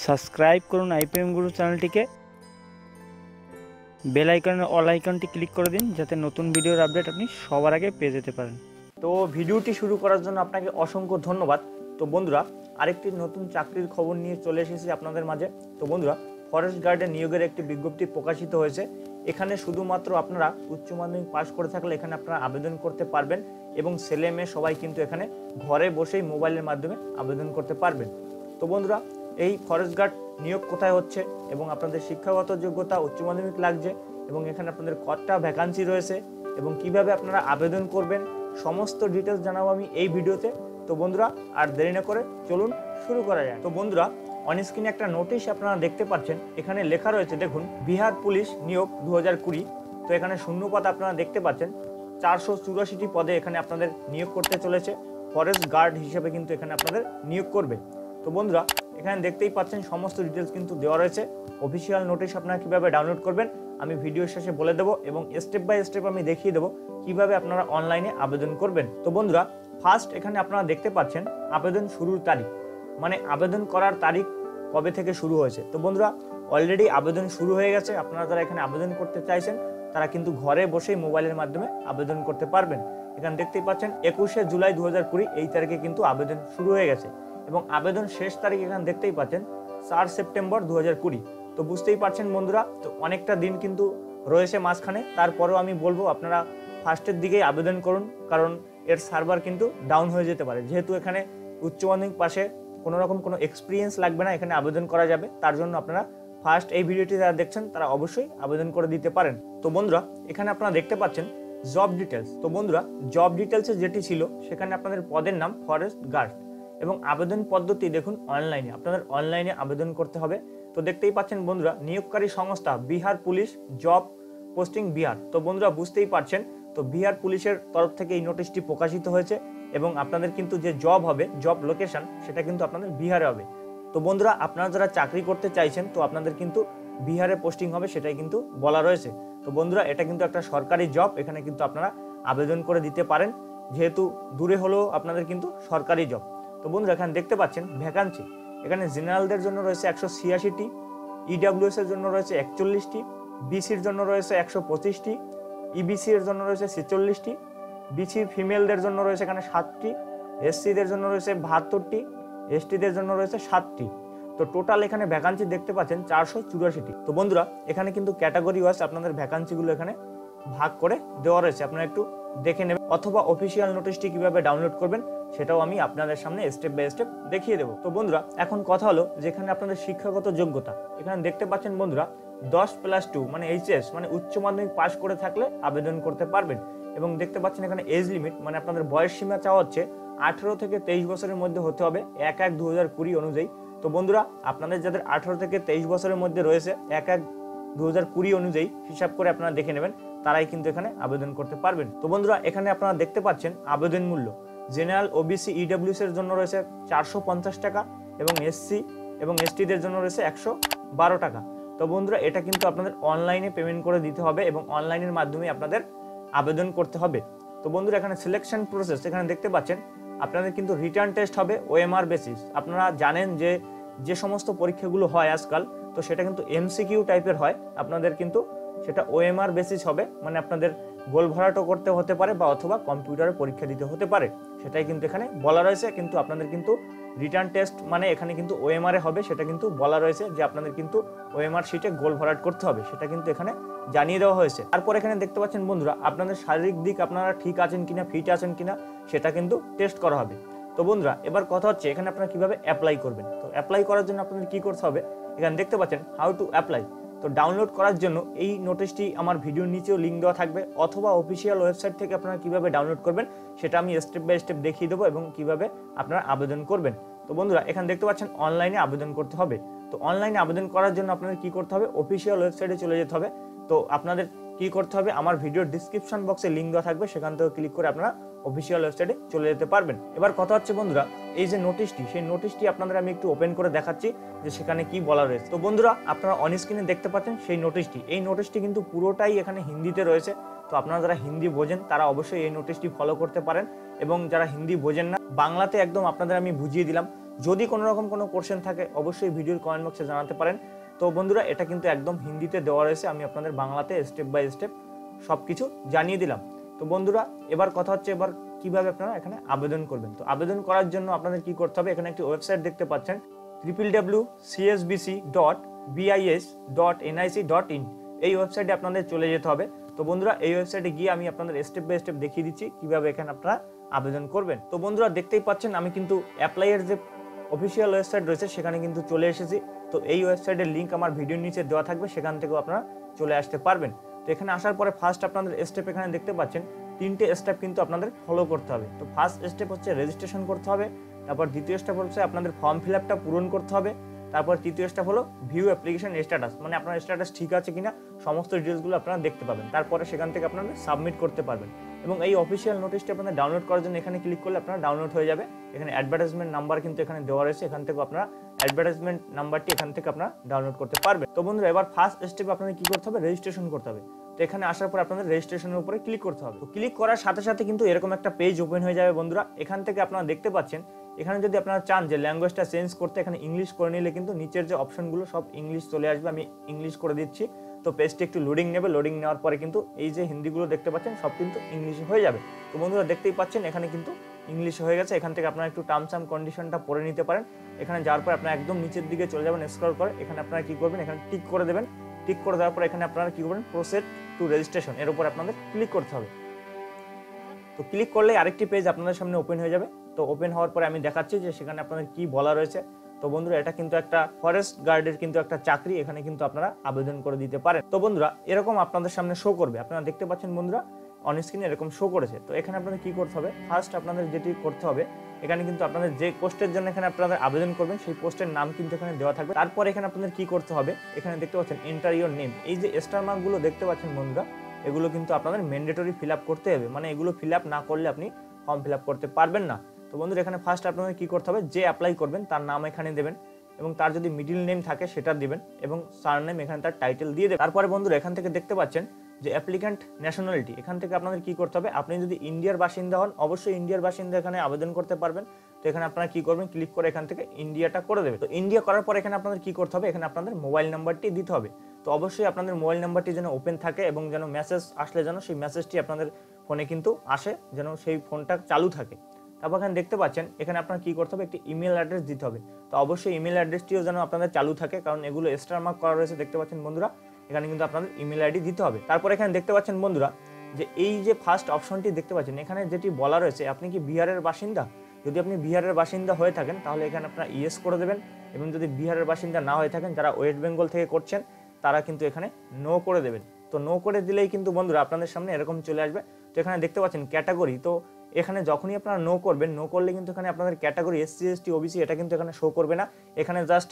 Subscribe করুন IPM গুরু চ্যানেলটিকে, bell আইকনের অল আইকনটি ক্লিক করে দিন যাতে নতুন ভিডিওর আপডেট আপনি সবার আগে পেয়ে যেতে পারেন। তো ভিডিওটি শুরু করার জন্য আপনাকে অসংখ্য ধন্যবাদ। তো বন্ধুরা, আরেকটি নতুন চাকরির খবর নিয়ে চলে এসেছি আপনাদের মাঝে। তো বন্ধুরা, ফরেস্ট গার্ডে নিয়োগের একটি বিজ্ঞপ্তি প্রকাশিত হয়েছে। এখানে শুধুমাত্র আপনারা উচ্চ মাধ্যমিক পাশ করে থাকলে এখানে আপনারা আবেদন করতে পারবেন এবং ছেলে মেয়ে সবাই কিন্তু এখানে ঘরে বসেই মোবাইলের মাধ্যমে আবেদন করতে পারবেন। তো বন্ধুরা, এই ফরেস্ট গার্ড নিয়োগ কোথায় হচ্ছে এবং আপনাদের শিক্ষাগত যোগ্যতা উচ্চ মাধ্যমিক লাগছে এবং এখানে আপনাদের কতটা ভ্যাকান্সি রয়েছে এবং কিভাবে আপনারা আবেদন করবেন সমস্ত ডিটেলস জানাবো আমি এই ভিডিওতে। তো বন্ধুরা, আর দেরি না করে চলুন শুরু করা যায়। তো বন্ধুরা, অন স্ক্রিনে একটা নোটিশ আপনারা দেখতে পাচ্ছেন। এখানে লেখা রয়েছে, দেখুন, বিহার পুলিশ নিয়োগ 2020। তো এখানে শূন্যপদ আপনারা দেখতে পাচ্ছেন 484টি পদে এখানে আপনাদের নিয়োগ করতে চলেছে। ফরেস্ট গার্ড হিসেবে কিন্তু এখানে আপনাদের নিয়োগ করবে। তো বন্ধুরা, এখানে দেখতেই পাচ্ছেন সমস্ত ডিটেলস কিন্তু দেওয়া রয়েছে। অফিসিয়াল নোটিশ আপনারা কিভাবে ডাউনলোড করবেন আমি ভিডিওর শেষে বলে দেবো এবং স্টেপ বাই স্টেপ আমি দেখিয়ে দেবো কিভাবে আপনারা অনলাইনে আবেদন করবেন। তো বন্ধুরা, ফার্স্ট এখানে আপনারা দেখতে পাচ্ছেন আবেদন শুরুর তারিখ, মানে আবেদন করার তারিখ কবে থেকে শুরু হয়েছে। তো বন্ধুরা, অলরেডি আবেদন শুরু হয়ে গেছে। আপনারা যারা এখানে আবেদন করতে চাইছেন তারা কিন্তু ঘরে বসেই মোবাইলের মাধ্যমে আবেদন করতে পারবেন। এখানে দেখতেই পাচ্ছেন 21শে জুলাই 2020 এই তারিখে কিন্তু আবেদন শুরু হয়ে গেছে এবং আবেদন শেষ তারিখ এখানে দেখতেই পাচ্ছেন 4 সেপ্টেম্বর 2020। তো বুঝতেই পারছেন বন্ধুরা, তো অনেকটা দিন কিন্তু রয়েছে মাঝখানে। তারপরেও আমি বলবো আপনারা ফার্স্টের দিকেই আবেদন করুন, কারণ এর সার্ভার কিন্তু ডাউন হয়ে যেতে পারে। যেহেতু এখানে উচ্চ মাধ্যমিক পাশে কোনো রকম কোনো এক্সপিরিয়েন্স লাগবে না, এখানে আবেদন করা যাবে। তার জন্য আপনারা ফার্স্ট এই ভিডিওটি যারা দেখছেন তারা অবশ্যই আবেদন করে দিতে পারেন। তো বন্ধুরা, এখানে আপনারা দেখতে পাচ্ছেন জব ডিটেলস। তো বন্ধুরা, জব ডিটেলসে যেটি ছিল সেখানে আপনাদের পদের নাম ফরেস্ট গার্ড এবং আবেদন পদ্ধতি দেখুন অনলাইনে, আপনাদের অনলাইনে আবেদন করতে হবে। তো দেখতেই পাচ্ছেন বন্ধুরা, নিয়োগকারী সংস্থা Bihar police, job posting Bihar. তো বন্ধুরা, বুঝতেই পারছেন, তো বিহার পুলিশের তরফ থেকে এই নোটিশটি প্রকাশিত হয়েছে এবং আপনাদের কিন্তু যে জব হবে, জব লোকেশন, সেটা কিন্তু আপনাদের বিহারে হবে। তো বন্ধুরা, আপনারা যারা চাকরি করতে চাইছেন তো আপনাদের কিন্তু বিহারে পোস্টিং হবে, সেটাই কিন্তু বলা রয়েছে। তো বন্ধুরা, এটা কিন্তু একটা সরকারি জব, এখানে কিন্তু আপনারা আবেদন করে দিতে পারেন, যেহেতু দূরে হলেও আপনাদের কিন্তু সরকারি জব। তো বন্ধুরা, এখানে দেখতে পাচ্ছেন ভ্যাকান্সি। এখানে জেনারেলদের জন্য রয়েছে 186টি, ইডাব্লিউএস এর জন্য রয়েছে 41টি, বিসির জন্য রয়েছে 125টি, ইবিসি এর জন্য রয়েছে 46টি, বিসি ফিমেলদের জন্য রয়েছে এখানে 7টি, এসসিদের জন্য রয়েছে 72টি, এসটিদের জন্য রয়েছে 7টি। তো টোটাল এখানে ভ্যাকান্সি দেখতে পাচ্ছেন 484টি। তো বন্ধুরা, এখানে কিন্তু ক্যাটাগরি ওয়াইজ আপনাদের ভ্যাকান্সিগুলো এখানে ভাগ করে দেওয়া রয়েছে, আপনারা একটু দেখে নেবেন। অথবা অফিসিয়াল নোটিশটি কিভাবে ডাউনলোড করবেন সেটাও আমি আপনাদের সামনে স্টেপ বাই স্টেপ দেখিয়ে দেবো। তো বন্ধুরা, এখন কথা হলো যেখানে আপনাদের শিক্ষাগত যোগ্যতা এখানে দেখতে পাচ্ছেন বন্ধুরা 10+2 মানে এইচএস মানে উচ্চ মাধ্যমিক পাশ করে থাকলে আবেদন করতে পারবেন। এবং দেখতে পাচ্ছেন এখানে এজ লিমিট মানে আপনাদের বয়স সীমা চাওয়া হচ্ছে 18 থেকে 23 বছরের মধ্যে হতে হবে 1/1/2020 অনুযায়ী। তো বন্ধুরা, আপনাদের যাদের 18 থেকে 23 বছরের মধ্যে রয়েছে 1/1/2020 অনুযায়ী হিসাব করে আপনারা দেখে নেবেন, তারাই কিন্তু এখানে আবেদন করতে পারবেন। তো বন্ধুরা, এখানে আপনারা দেখতে পাচ্ছেন আবেদন মূল্য জেনারেল, ওবিসি, ইডাব্লিউএস এর জন্য রয়েছে 450 টাকা এবং এসসি এবং এসটিদের জন্য রয়েছে 112 টাকা। তো বন্ধুরা, এটা কিন্তু আপনাদের অনলাইনে পেমেন্ট করে দিতে হবে এবং অনলাইনের মাধ্যমে আপনাদের আবেদন করতে হবে। তো বন্ধুরা, এখানে সিলেকশন প্রসেস এখানে দেখতে পাচ্ছেন আপনাদের কিন্তু রিটার্ন টেস্ট হবে ওএমআর বেসিস। আপনারা জানেন যে যে সমস্ত পরীক্ষাগুলো হয় আজকাল, তো সেটা কিন্তু এমসিকিউ টাইপের হয়, আপনাদের কিন্তু সেটা ওএমআর বেসিস হবে, মানে আপনাদের গোল ভরাটও করতে হতে পারে বা অথবা কম্পিউটারে পরীক্ষা দিতে হতে পারে, সেটাই কিন্তু এখানে বলা রয়েছে। কিন্তু আপনাদের কিন্তু রিটার্ন টেস্ট মানে এখানে কিন্তু ওএমআর এ হবে, সেটা কিন্তু বলা রয়েছে যে আপনাদের কিন্তু ওএমআর শিটে গোল ভরাট করতে হবে, সেটা কিন্তু এখানে জানিয়ে দেওয়া হয়েছে। তারপর এখানে দেখতে পাচ্ছেন বন্ধুরা, আপনাদের শারীরিক দিক আপনারা ঠিক আছেন কিনা, ফিট আছেন কিনা, সেটা কিন্তু টেস্ট করা হবে। তো বন্ধুরা, এবার কথা হচ্ছে এখানে আপনারা কিভাবে অ্যাপ্লাই করবেন। তো অ্যাপ্লাই করার জন্য আপনাদের কি করতে হবে, এখানে দেখতে পাচ্ছেন হাউ টু অ্যাপ্লাই। তো ডাউনলোড করার জন্য এই নোটিশটি আমার ভিডিওর নিচেও লিঙ্ক দেওয়া থাকবে, অথবা অফিসিয়াল ওয়েবসাইট থেকে আপনারা কিভাবে ডাউনলোড করবেন সেটা আমি স্টেপ বাই স্টেপ দেখিয়ে দেবো এবং কিভাবে আপনারা আবেদন করবেন। তো বন্ধুরা, এখানে দেখতে পাচ্ছেন অনলাইনে আবেদন করতে হবে। তো অনলাইনে আবেদন করার জন্য আপনাদের কি করতে হবে, অফিসিয়াল ওয়েবসাইটে চলে যেতে হবে। তো আপনাদের কি করতে হবে, আমার ভিডিওর ডিসক্রিপশন বক্সে লিঙ্ক দেওয়া থাকবে, সেখান থেকে ক্লিক করে আপনারা অফিসিয়াল ওয়েবসাইটে চলে যেতে পারবেন। এবার কথা হচ্ছে বন্ধুরা, এই যে নোটিশটি, সেই নোটিশটি আপনাদের আমি একটু ওপেন করে দেখাচ্ছি যে সেখানে কি বলা রয়েছে। তো বন্ধুরা, আপনারা অন স্ক্রিনে দেখতে পাচ্ছেন সেই নোটিশটি। এই নোটিশটি কিন্তু পুরোটাই এখানে হিন্দিতে রয়েছে। তো আপনারা যারা হিন্দি বোঝেন তারা অবশ্যই এই নোটিশটি ফলো করতে পারেন এবং যারা হিন্দি বোঝেন না, বাংলাতে একদম আপনাদের আমি বুঝিয়ে দিলাম যদি কোনো রকম কোনো কোশ্চেন থাকে অবশ্যই ভিডিওর কমেন্ট বক্সে জানাতে পারেন। তো বন্ধুরা এটা কিন্তু একদম হিন্দিতে দেওয়া রয়েছে, আমি আপনাদের বাংলাতে স্টেপ বাই স্টেপ সব কিছু জানিয়ে দিলাম। তো বন্ধুরা এবার কথা হচ্ছে এবার কিভাবে আপনারা এখানে আবেদন করবেন। তো আবেদন করার জন্য আপনাদের কি করতে হবে, এখানে একটি ওয়েবসাইট দেখতে পাচ্ছেন www.csbc.bis.nic.in, এই ওয়েবসাইটে আপনাদের চলে যেতে হবে। তো বন্ধুরা এই ওয়েবসাইটে গিয়ে আমি আপনাদের স্টেপ বাই স্টেপ দেখিয়ে দিচ্ছি কিভাবে এখানে আপনারা আবেদন করবেন। তো বন্ধুরা দেখতেই পাচ্ছেন আমি কিন্তু অ্যাপ্লাইয়ের যে অফিসিয়াল ওয়েবসাইট রয়েছে সেখানে কিন্তু চলে এসেছি। তো এই ওয়েবসাইটের লিঙ্ক আমার ভিডিওর নিচে দেওয়া থাকবে, সেখান থেকেও আপনারা চলে আসতে পারবেন। তো এখানে আসার পরে ফার্স্ট আপনাদের স্টেপ এখানে দেখতে পাচ্ছেন 3টে স্টেপ কিন্তু আপনাদের ফলো করতে হবে। তো ফার্স্ট স্টেপ হচ্ছে রেজিস্ট্রেশন করতে হবে, তারপর দ্বিতীয় স্টেপ হচ্ছে আপনাদের ফর্ম ফিল আপটা পূরণ করতে হবে, তারপর তৃতীয় স্টেপ হলো ভিউ অ্যাপ্লিকেশন স্ট্যাটাস, মানে আপনার স্ট্যাটাস ঠিক আছে কিনা সমস্ত ডিটেলসগুলো আপনারা দেখতে পাবেন। তারপরে সেখান থেকে আপনারা সাবমিট করতে পারবেন এবং এই অফিসিয়াল নোটিশটি আপনাদের ডাউনলোড করার জন্য এখানে ক্লিক করলে আপনারা ডাউনলোড হয়ে যাবে। এখানে অ্যাডভার্টাইজমেন্ট নাম্বার কিন্তু এখানে দেওয়া রয়েছে, এখান থেকে আপনারা অ্যাডভার্টাইজমেন্ট নাম্বারটি এখান থেকে আপনারা ডাউনলোড করতে পারবেন। তো বন্ধুরা এবার ফার্স্ট স্টেপে আপনাদের কি করতে হবে, রেজিস্ট্রেশন করতে হবে। তো এখানে আসার পর আপনাদের রেজিস্ট্রেশনের উপরে ক্লিক করতে হবে। তো ক্লিক করার সাথে সাথে কিন্তু এরকম একটা পেজ ওপেন হয়ে যাবে বন্ধুরা। এখান থেকে আপনারা দেখতে পাচ্ছেন এখানে যদি আপনারা চান যে ল্যাঙ্গুয়েজটা চেঞ্জ করতে, এখানে ইংলিশ করে নিলে কিন্তু নিচের যে অপশনগুলো সব ইংলিশ চলে আসবে। আমি ইংলিশ করে দিচ্ছি। তো পেজটি একটু লোডিং নেবে, লোডিং নেওয়ার পরে কিন্তু এই যে হিন্দিগুলো দেখতে পাচ্ছেন সব কিন্তু ইংলিশে হয়ে যাবে। তো বন্ধুরা দেখতেই পাচ্ছেন এখানে কিন্তু ইংলিশ হয়ে গেছে। এখান থেকে আপনারা একটু টার্মস অ্যান্ড কন্ডিশনটা পড়ে নিতে পারেন। এখানে যাওয়ার পর আপনারা একদম নিচের দিকে চলে যাবেন স্ক্রল করে, এখানে আপনারা কি করবেন, এখানে টিক করে দেবেন। টিক করে দেওয়ার পর এখানে আপনারা কি করবেন, প্রসিড টু রেজিস্ট্রেশন, এর উপর আপনাদের ক্লিক করতে হবে। তো ক্লিক করলে আরেকটি পেজ আপনাদের সামনে ওপেন হয়ে যাবে। তো ওপেন হওয়ার পরে আমি দেখাচ্ছি যে সেখানে আপনাদের কি বলা রয়েছে। তো বন্ধুরা এটা কিন্তু একটা ফরেস্ট গার্ডের কিন্তু একটা চাকরি, এখানে কিন্তু আপনারা আবেদন করে দিতে পারেন। তো বন্ধুরা এরকম আপনাদের সামনে শো করবে, আপনারা দেখতে পাচ্ছেন বন্ধুরা অন স্ক্রিনে এরকম শো করেছে। তো এখানে আপনাদের কি করতে হবে, ফার্স্ট আপনাদের যেটি করতে হবে এখানে কিন্তু আপনাদের যে পোস্টের জন্য এখানে আপনারা আবেদন করবেন সেই পোস্টের নাম কিন্তু এখানে দেওয়া থাকবে। তারপর এখানে আপনাদের কি করতে হবে, এখানে দেখতে পাচ্ছেন এন্টার ইওর নেম, এই যে স্টার মার্কগুলো দেখতে পাচ্ছেন বন্ধুরা, এগুলো কিন্তু আপনাদের ম্যান্ডেটরি ফিল আপ করতে হবে, মানে এগুলো ফিল আপ না করলে আপনি ফর্ম ফিল আপ করতে পারবেন না। তো বন্ধুরা এখানে ফার্স্ট আপনাদের কি করতে হবে, যে অ্যাপ্লাই করবেন তার নাম এখানে দেবেন এবং তার যদি মিডিল নেম থাকে সেটা দিবেন এবং সার নেম এখানে তার টাইটেল দিয়ে দেবেন। তারপরে বন্ধুরা এখান থেকে দেখতে পাচ্ছেন যে অ্যাপ্লিক্যান্ট ন্যাশনালিটি, এখান থেকে আপনাদের কি করতে হবে, আপনি যদি ইন্ডিয়ার বাসিন্দা হন অবশ্যই ইন্ডিয়ার বাসিন্দা এখানে আবেদন করতে পারবেন। তো এখানে আপনারা কি করবেন, ক্লিক করে এখান থেকে ইন্ডিয়াটা করে দেবেন। তো ইন্ডিয়া করার পর এখানে আপনাদের কি করতে হবে, এখানে আপনাদের মোবাইল নাম্বারটি দিতে হবে। তো অবশ্যই আপনাদের মোবাইল নাম্বারটি যেন ওপেন থাকে এবং যেন মেসেজ আসলে যেন সেই মেসেজটি আপনাদের ফোনে কিন্তু আসে, যেন সেই ফোনটা চালু থাকে। তারপর এখানে দেখতে পাচ্ছেন এখানে আপনার কি করতে হবে, একটি ইমেল অ্যাড্রেস দিতে হবে। তো অবশ্যই ইমেল অ্যাড্রেসটিও যেন আপনাদের চালু থাকে, কারণ এগুলো স্টার মার্ক করা রয়েছে দেখতে পাচ্ছেন বন্ধুরা, এখানে কিন্তু আপনাদের ইমেল আইডি দিতে হবে। তারপর এখানে দেখতে পাচ্ছেন বন্ধুরা যে এই যে ফার্স্ট অপশনটি দেখতে পাচ্ছেন এখানে যেটি বলা রয়েছে আপনি কি বিহারের বাসিন্দা, যদি আপনি বিহারের বাসিন্দা হয়ে থাকেন তাহলে এখানে আপনারা ইয়েস করে দেবেন এবং যদি বিহারের বাসিন্দা না হয়ে থাকেন, যারা ওয়েস্ট বেঙ্গল থেকে করছেন তারা কিন্তু এখানে নো করে দেবেন। তো নো করে দিলেই কিন্তু বন্ধুরা আপনাদের সামনে এরকম চলে আসবে। তো এখানে দেখতে পাচ্ছেন ক্যাটাগরি, তো এখানে যখনই আপনারা নো করবেন, নো করলে কিন্তু এখানে আপনাদের ক্যাটাগরি এসসি এসটি ওবিসি এটা কিন্তু এখানে শো করবে না। এখানে জাস্ট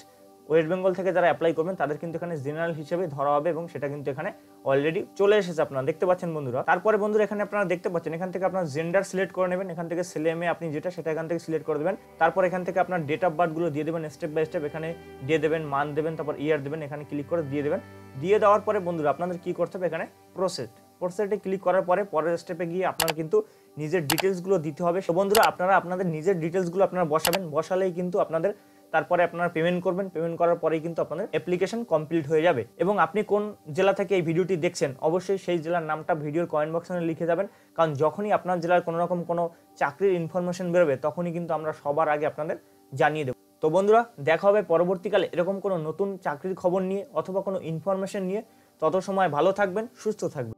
ওয়েস্ট বেঙ্গল থেকে যারা অ্যাপ্লাই করবেন তাদের কিন্তু এখানে জেনারেল হিসেবে ধরা হবে এবং সেটা কিন্তু এখানে অলরেডি চলে এসেছে, আপনারা দেখতে পাচ্ছেন বন্ধুরা। তারপরে বন্ধুরা এখানে আপনারা দেখতে পাচ্ছেন এখান থেকে আপনার জেন্ডার সিলেক্ট করে নেবেন, এখান থেকে ছেলে মেয়ে আপনি যেটা সেটা এখান থেকে সিলেক্ট করে দেবেন। তারপর এখান থেকে আপনার ডেট অফ বার্থ গুলো দিয়ে দেবেন স্টেপ বাই স্টেপ, এখানে দিয়ে দেবেন, মান্থ দেবেন, তারপর ইয়ার দেবেন, এখানে ক্লিক করে দিয়ে দেবেন। দিয়ে দেওয়ার পরে বন্ধুরা আপনাদের কি করতে হবে, এখানে প্রসেসে ক্লিক করার পরে পরের স্টেপে গিয়ে আপনারা কিন্তু নিজের ডিটেলসগুলো দিতে হবে। তো বন্ধুরা আপনারা আপনাদের নিজের ডিটেলসগুলো আপনারা বসাবেন, বসালেই কিন্তু আপনাদের তারপরে আপনারা পেমেন্ট করবেন, পেমেন্ট করার পরেই কিন্তু আপনাদের অ্যাপ্লিকেশন কমপ্লিট হয়ে যাবে। এবং আপনি কোন জেলা থেকে এই ভিডিওটি দেখছেন অবশ্যই সেই জেলার নামটা ভিডিওর কমেন্ট বক্সে লিখে যাবেন, কারণ যখনই আপনার জেলার কোনো রকম কোনো চাকরির ইনফরমেশন বেরোবে তখনই কিন্তু আমরা সবার আগে আপনাদের জানিয়ে দেব। তো বন্ধুরা দেখা হবে পরবর্তীকালে এরকম কোনো নতুন চাকরির খবর নিয়ে অথবা কোনো ইনফরমেশন নিয়ে। তত সময় ভালো থাকবেন, সুস্থ থাকবেন।